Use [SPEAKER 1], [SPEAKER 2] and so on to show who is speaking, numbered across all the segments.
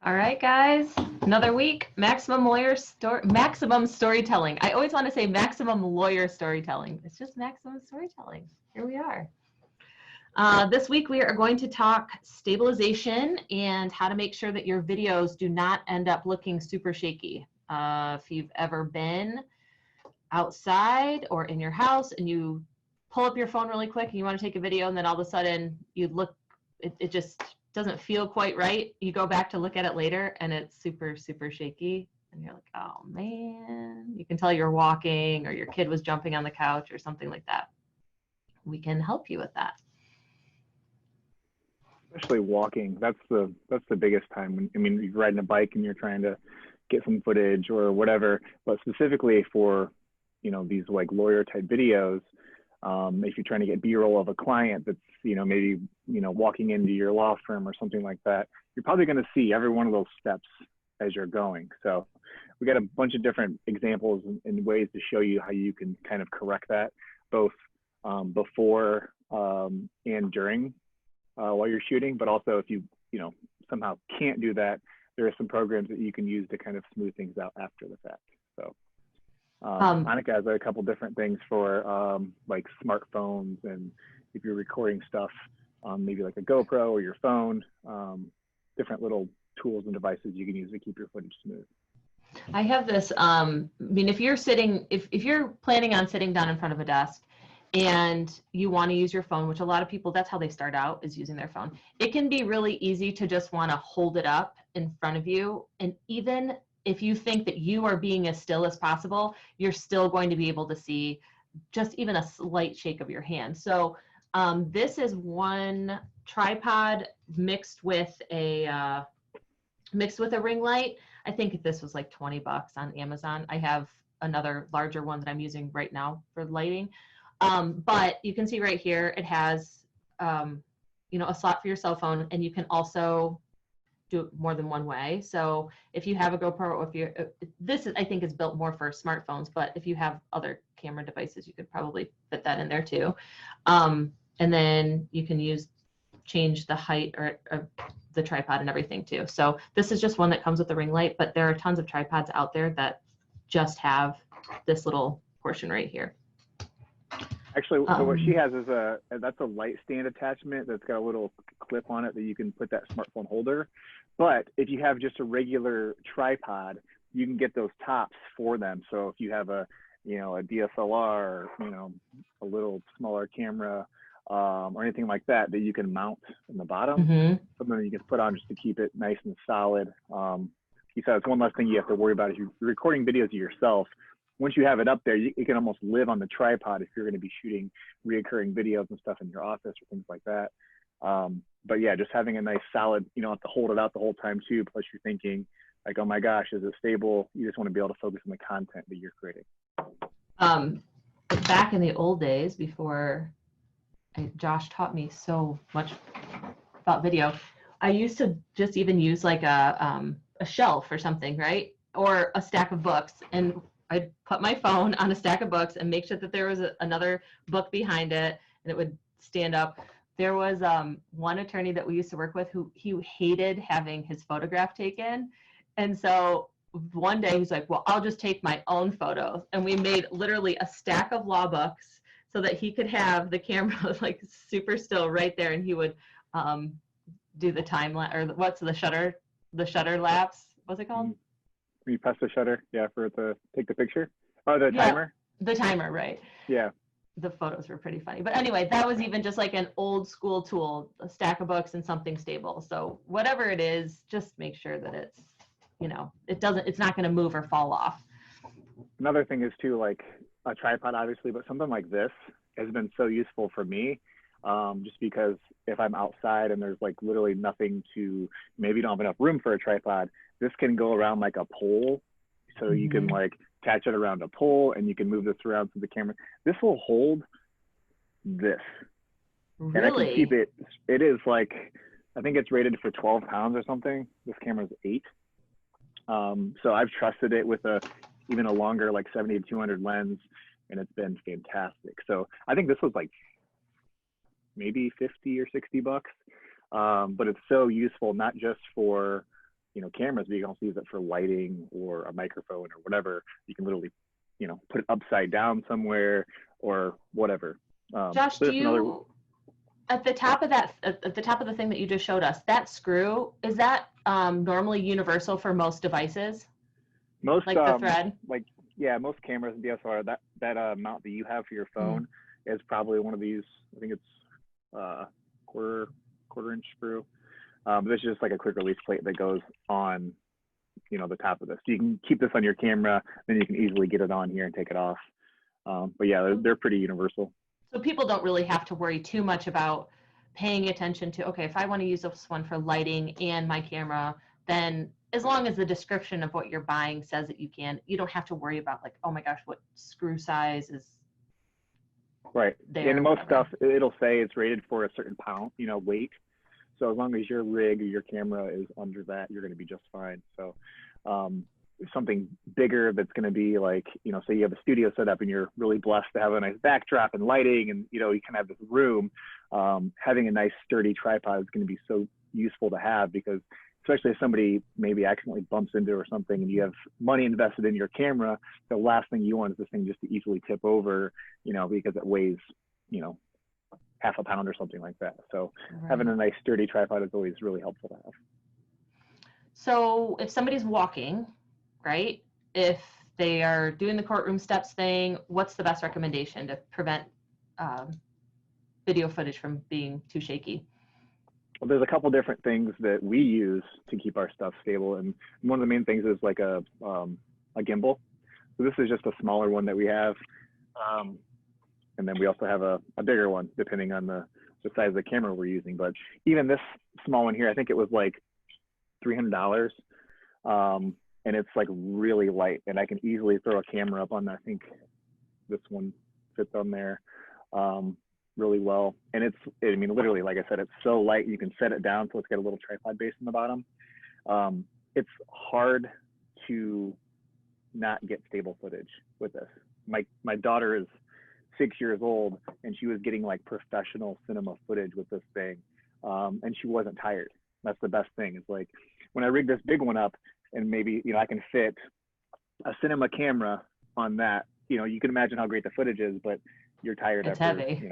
[SPEAKER 1] All right, guys, another week. Maximum storytelling. I always want to say maximum lawyer storytelling. It's just maximum storytelling. Here we are. This week we are going to talk stabilization and how to make sure that your videos do not end up looking super shaky. If you've ever been outside or in your house and you pull up your phone really quick and you want to take a video and then all of a sudden you look, it just doesn't feel quite right. You go back to look at it later and it's super, super shaky. And you're like, oh man, you can tell you're walking or your kid was jumping on the couch or something like that. We can help you with that.
[SPEAKER 2] Especially walking, that's the biggest time. I mean, you're riding a bike and you're trying to get some footage or whatever, but specifically for, you know, these like lawyer type videos, if you're trying to get B-roll of a client that's, you know, maybe, you know, walking into your law firm or something like that, you're probably going to see every one of those steps as you're going. So we got a bunch of different examples and ways to show you how you can kind of correct that, both before and during while you're shooting, but also if you know, somehow can't do that, there are some programs that you can use to kind of smooth things out after the fact. So Anneke has a couple different things for like smartphones, and if you're recording stuff on maybe like a GoPro or your phone, different little tools and devices you can use to keep your footage smooth.
[SPEAKER 1] I have this, I mean, if you're planning on sitting down in front of a desk and you want to use your phone, which a lot of people, that's how they start out, is using their phone. It can be really easy to just want to hold it up in front of you. And even if you think that you are being as still as possible, you're still going to be able to see just even a slight shake of your hand. So this is one tripod mixed with a ring light. I think this was like $20 on Amazon. I have another larger one that I'm using right now for lighting. But you can see right here, it has, you know, a slot for your cell phone, and you can also do it more than one way. So if you have a GoPro, or if you're, this is, I think is built more for smartphones, but if you have other camera devices, you could probably fit that in there too. And then you can change the height or the tripod and everything too. So this is just one that comes with the ring light, but there are tons of tripods out there that just have this little portion right here.
[SPEAKER 2] Actually, so what she has is that's a light stand attachment that's got a little clip on it that you can put that smartphone holder. But if you have just a regular tripod, you can get those tops for them. So if you have a DSLR, you know, a little smaller camera, or anything like that you can mount in the bottom, something you can put on just to keep it nice and solid. He said it's one less thing you have to worry about if you're recording videos of yourself. Once you have it up there, it can almost live on the tripod if you're going to be shooting reoccurring videos and stuff in your office or things like that. But yeah, just having a nice solid, you don't have to hold it out the whole time too. Plus you're thinking like, oh my gosh, is it stable? You just want to be able to focus on the content that you're creating.
[SPEAKER 1] Back in the old days, before Josh taught me so much about video, I used to just even use like a shelf or something, right? Or a stack of books, and I'd put my phone on a stack of books and make sure that there was another book behind it, and it would stand up. There was one attorney that we used to work with who he hated having his photograph taken. And so one day he's like, well, I'll just take my own photos. And we made literally a stack of law books so that he could have the camera like super still right there. And he would do the time lapse, or what's the shutter lapse? What's it called?
[SPEAKER 2] You press the shutter, yeah, for it to take the picture. Oh, the timer?
[SPEAKER 1] The timer, right.
[SPEAKER 2] Yeah.
[SPEAKER 1] The photos were pretty funny. But anyway, that was even just like an old school tool, a stack of books and something stable. So whatever it is, just make sure that it's, you know, it's not going to move or fall off.
[SPEAKER 2] Another thing is too, like a tripod, obviously, but something like this has been so useful for me. Just because if I'm outside and there's like literally nothing to, maybe you don't have enough room for a tripod, this can go around like a pole. So you can like attach it around a pole and you can move this around to the camera. This will hold this.
[SPEAKER 1] Really?
[SPEAKER 2] And I can keep it, it is like, I think it's rated for 12 pounds or something. This camera's 8. So I've trusted it with even a longer like 70-200 lens, and it's been fantastic. So I think this was like maybe $50 or $60, but it's so useful, not just for cameras, but you can also use it for lighting or a microphone or whatever. You can literally, put it upside down somewhere or whatever.
[SPEAKER 1] Josh,
[SPEAKER 2] So
[SPEAKER 1] do
[SPEAKER 2] just another.
[SPEAKER 1] you, at the top of at the top of the thing that you just showed us, that screw, is that normally universal for most devices?
[SPEAKER 2] Most
[SPEAKER 1] Like the thread?
[SPEAKER 2] most cameras and DSLR, that mount that you have for your phone is probably one of these. I think it's quarter inch screw. This is just like a quick release plate that goes on, the top of this. So you can keep this on your camera, then you can easily get it on here and take it off. But yeah, they're pretty universal.
[SPEAKER 1] So people don't really have to worry too much about paying attention to, okay, if I want to use this one for lighting and my camera, then as long as the description of what you're buying says that you don't have to worry about like, oh my gosh, what screw size is
[SPEAKER 2] right
[SPEAKER 1] there.
[SPEAKER 2] And most stuff, it'll say it's rated for a certain pound, weight. So as long as your rig or your camera is under that, you're going to be just fine. So something bigger that's going to be like, say you have a studio set up and you're really blessed to have a nice backdrop and lighting and, you can have this room, having a nice sturdy tripod is going to be so useful to have, because especially if somebody maybe accidentally bumps into or something and you have money invested in your camera, the last thing you want is this thing just to easily tip over, because it weighs, half a pound or something like that. So having a nice sturdy tripod is always really helpful to have.
[SPEAKER 1] So if somebody's walking, right, if they are doing the courtroom steps thing, what's the best recommendation to prevent video footage from being too shaky?
[SPEAKER 2] Well, there's a couple different things that we use to keep our stuff stable, and one of the main things is like a gimbal. So this is just a smaller one that we have, and then we also have a bigger one depending on the size of the camera we're using. But even this small one here, I think it was like $300, and it's like really light, and I can easily throw a camera up on that. I think this one fits on there really well, and literally, like I said, it's so light you can set it down so it's got a little tripod base in the bottom. It's hard to not get stable footage with this. My daughter is 6 years old, and she was getting like professional cinema footage with this thing, and she wasn't tired. That's the best thing. It's like when I rig this big one up, and maybe I can fit a cinema camera on that. You can imagine how great the footage is, but you're tired
[SPEAKER 1] it's
[SPEAKER 2] after
[SPEAKER 1] heavy.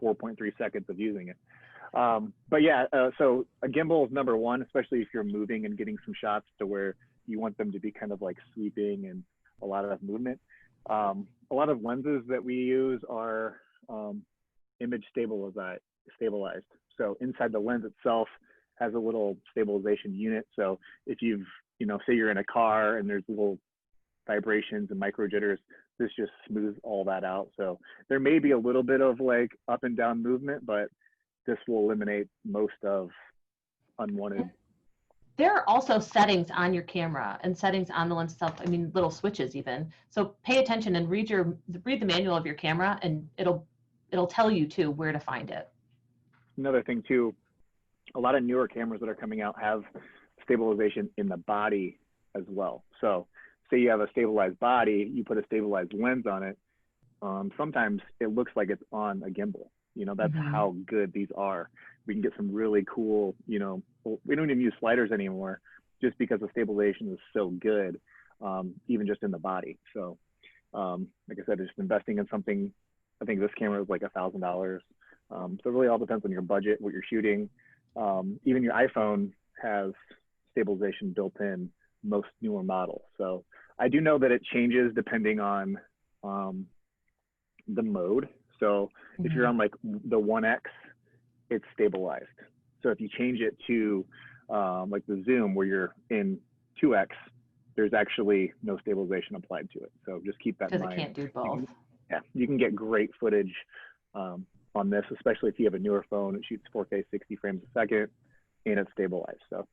[SPEAKER 2] 4.3 seconds of using it. But yeah, so a gimbal is number one, especially if you're moving and getting some shots to where you want them to be kind of like sweeping and a lot of movement. A lot of lenses that we use are image stabilized. So inside the lens itself has a little stabilization unit. So if you've, say you're in a car and there's little vibrations and micro jitters, this just smooths all that out. So there may be a little bit of like up and down movement, but this will eliminate most of unwanted.
[SPEAKER 1] There are also settings on your camera and settings on the lens itself. I mean, little switches even. So pay attention and read the manual of your camera, and it'll tell you too where to find it.
[SPEAKER 2] Another thing too, a lot of newer cameras that are coming out have stabilization in the body as well. So say you have a stabilized body, you put a stabilized lens on it. Sometimes it looks like it's on a gimbal. That's how good these are. We can get some really cool, we don't even use sliders anymore just because the stabilization is so good, even just in the body. So like I said, just investing in something, I think this camera is like $1,000. So it really all depends on your budget, what you're shooting. Even your iPhone has stabilization built in, most newer models. So I do know that it changes depending on the mode. So if you're on like the 1X, it's stabilized. So if you change it to like the zoom where you're in 2X, there's actually no stabilization applied to it. So just keep that in mind.
[SPEAKER 1] Because it can't do both.
[SPEAKER 2] You can get great footage on this, especially if you have a newer phone. It shoots 4K 60 frames a second and it's stabilized. So.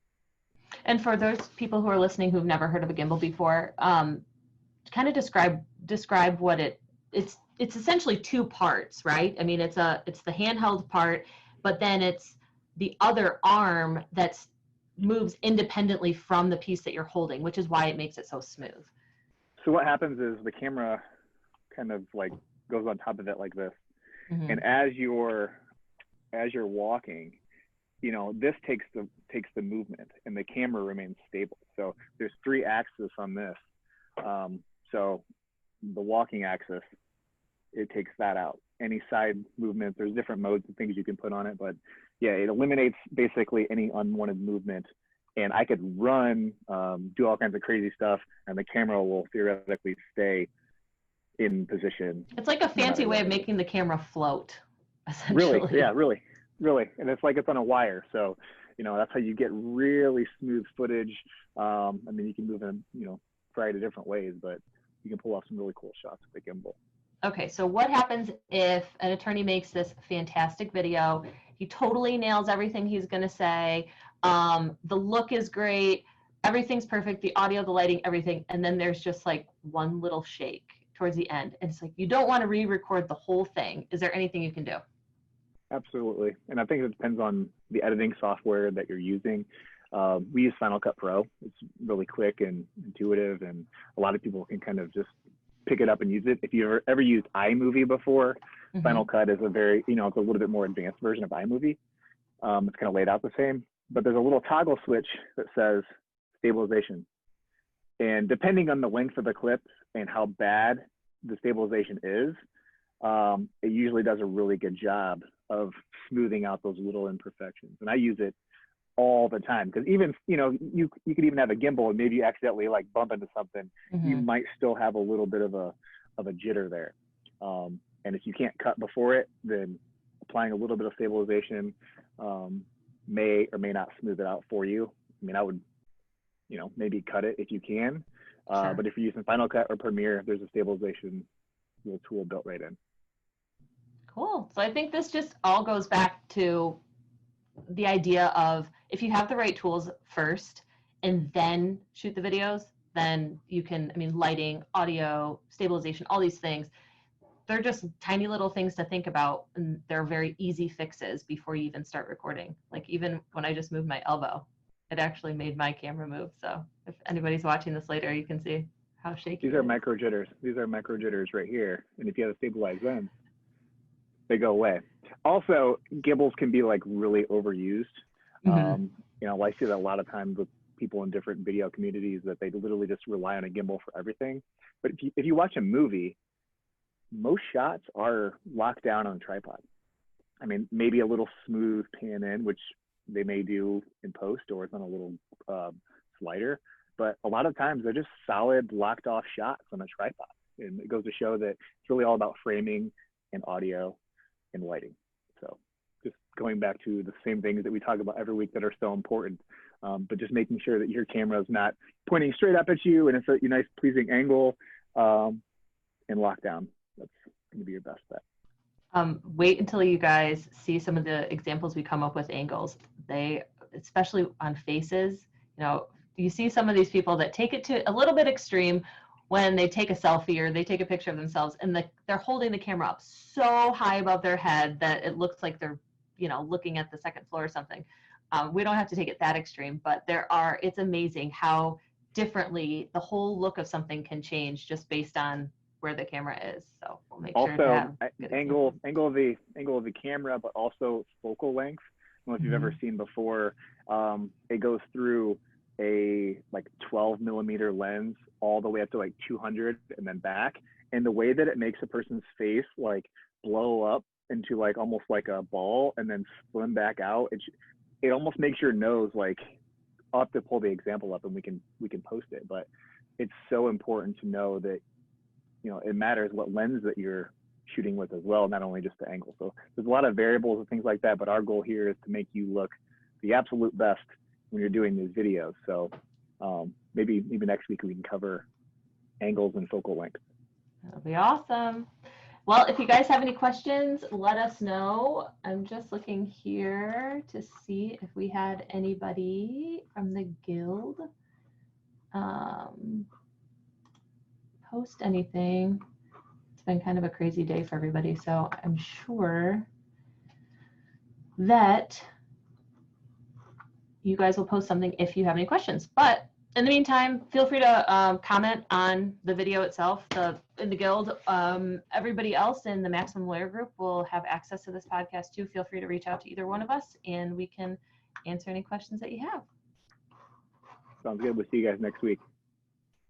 [SPEAKER 1] And for those people who are listening who've never heard of a gimbal before, kind of describe what it's essentially two parts, right? I mean, it's the handheld part, but then it's the other arm that moves independently from the piece that you're holding, which is why it makes it so smooth.
[SPEAKER 2] So what happens is the camera kind of like goes on top of it like this. And as you're walking, this takes the movement, and the camera remains stable. So there's 3 axes on this. So the walking axis, it takes that out. Any side movement, there's different modes and things you can put on it, but yeah, it eliminates basically any unwanted movement. And I could run, do all kinds of crazy stuff, and the camera will theoretically stay in position.
[SPEAKER 1] It's like a fancy way of making the camera float, essentially.
[SPEAKER 2] Really, yeah, really. And it's like it's on a wire. So, that's how you get really smooth footage. I mean, you can move in, a variety of different ways, but you can pull off some really cool shots with the gimbal.
[SPEAKER 1] Okay, so what happens if an attorney makes this fantastic video? He totally nails everything he's going to say. The look is great. Everything's perfect. The audio, the lighting, everything. And then there's just like one little shake towards the end. And it's like, you don't want to re-record the whole thing. Is there anything you can do?
[SPEAKER 2] Absolutely. And I think it depends on the editing software that you're using. We use Final Cut Pro. It's really quick and intuitive, and a lot of people can kind of just pick it up and use it. If you've ever used iMovie before, Final Cut is a very, it's a little bit more advanced version of iMovie. It's kind of laid out the same, but there's a little toggle switch that says stabilization. And depending on the length of the clip and how bad the stabilization is, it usually does a really good job of smoothing out those little imperfections. And I use it all the time, because even, you could even have a gimbal and maybe you accidentally like bump into something, you might still have a little bit of a jitter there. And if you can't cut before it, then applying a little bit of stabilization may or may not smooth it out for you. I mean, I would, maybe cut it if you can,
[SPEAKER 1] Sure.
[SPEAKER 2] But if you're using Final Cut or Premiere, there's a stabilization little tool built right in.
[SPEAKER 1] Cool. So I think this just all goes back to the idea of, if you have the right tools first and then shoot the videos, then you can, lighting, audio, stabilization, all these things, they're just tiny little things to think about, and they're very easy fixes before you even start recording. Like even when I just moved my elbow, it actually made my camera move. So if anybody's watching this later, you can see how shaky
[SPEAKER 2] These are micro jitters. These are micro jitters right here. And if you have to stabilize them, they go away. Also, gimbals can be like really overused. I see that a lot of times with people in different video communities, that they literally just rely on a gimbal for everything. But if you watch a movie, most shots are locked down on a tripod. I mean, maybe a little smooth pan in, which they may do in post, or it's on a little slider. But a lot of times they're just solid locked off shots on a tripod. And it goes to show that it's really all about framing and audio and lighting. So just going back to the same things that we talk about every week that are so important, but just making sure that your camera is not pointing straight up at you and it's a nice pleasing angle and locked down. That's going to be your best bet.
[SPEAKER 1] Wait until you guys see some of the examples we come up with angles. They, especially on faces, you see some of these people that take it to a little bit extreme when they take a selfie or they take a picture of themselves, and they're holding the camera up so high above their head that it looks like they're, looking at the second floor or something. We don't have to take it that extreme, but it's amazing how differently the whole look of something can change just based on where the camera is. So we'll make sure to have
[SPEAKER 2] angle of the camera, but also focal length. I don't know if you've ever seen before. It goes through a like 12 millimeter lens all the way up to like 200 and then back. And the way that it makes a person's face like blow up into like almost like a ball and then slim back out, it almost makes your nose like, I'll have to pull the example up and we can post it, but it's so important to know that it matters what lens that you're shooting with as well, not only just the angle. So there's a lot of variables and things like that, but our goal here is to make you look the absolute best when you're doing these videos. So maybe next week we can cover angles and focal length.
[SPEAKER 1] That'll be awesome. Well, if you guys have any questions, let us know. I'm just looking here to see if we had anybody from the guild post anything. It's been kind of a crazy day for everybody, so I'm sure that you guys will post something if you have any questions. But in the meantime, feel free to comment on the video itself. In the guild, everybody else in the Maximum Lawyer group will have access to this podcast too. Feel free to reach out to either one of us, and we can answer any questions that you have.
[SPEAKER 2] Sounds good. We'll see you guys next week.